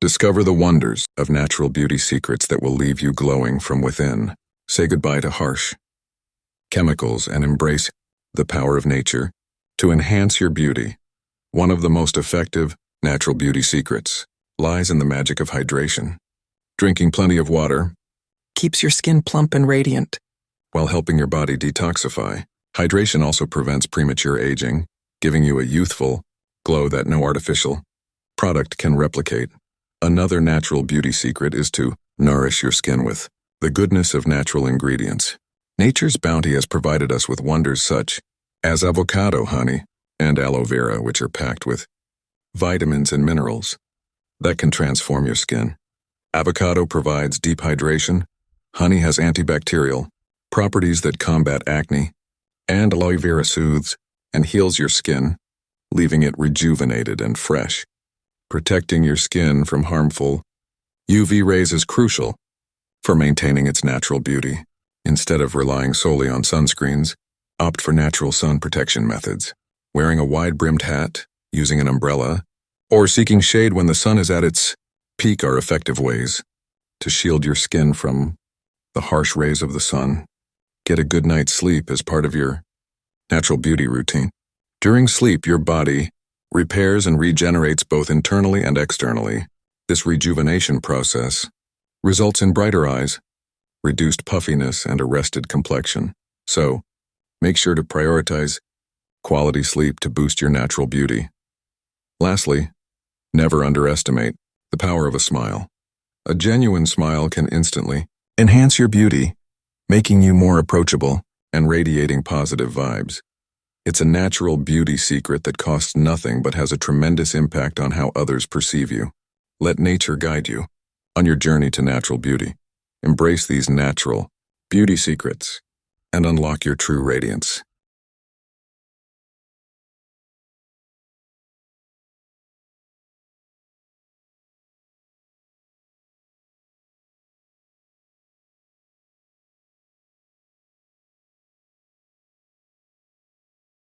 Discover the wonders of natural beauty secrets that will leave you glowing from within. Say goodbye to harsh chemicals and embrace the power of nature to enhance your beauty. One of the most effective natural beauty secrets lies in the magic of hydration. Drinking plenty of water keeps your skin plump and radiant, while helping your body detoxify. Hydration also prevents premature aging, giving you a youthful glow that no artificial product can replicate. Another natural beauty secret is to nourish your skin with the goodness of natural ingredients. Nature's bounty has provided us with wonders such as avocado honey and aloe vera, which are packed with vitamins and minerals that can transform your skin. Avocado provides deep hydration, honey has antibacterial properties that combat acne, and aloe vera soothes and heals your skin, leaving it rejuvenated and fresh. Protecting your skin from harmful UV rays is crucial for maintaining its natural beauty. Instead of relying solely on sunscreens, opt for natural sun protection methods. Wearing a wide-brimmed hat, using an umbrella, or seeking shade when the sun is at its peak are effective ways to shield your skin from the harsh rays of the sun. Get a good night's sleep as part of your natural beauty routine. During sleep, your body repairs and regenerates both internally and externally. This rejuvenation process results in brighter eyes, reduced puffiness, and a rested complexion. So, make sure to prioritize quality sleep to boost your natural beauty. Lastly, never underestimate the power of a smile. A genuine smile can instantly enhance your beauty, making you more approachable and radiating positive vibes. It's a natural beauty secret that costs nothing but has a tremendous impact on how others perceive you. Let nature guide you on your journey to natural beauty. Embrace these natural beauty secrets and unlock your true radiance.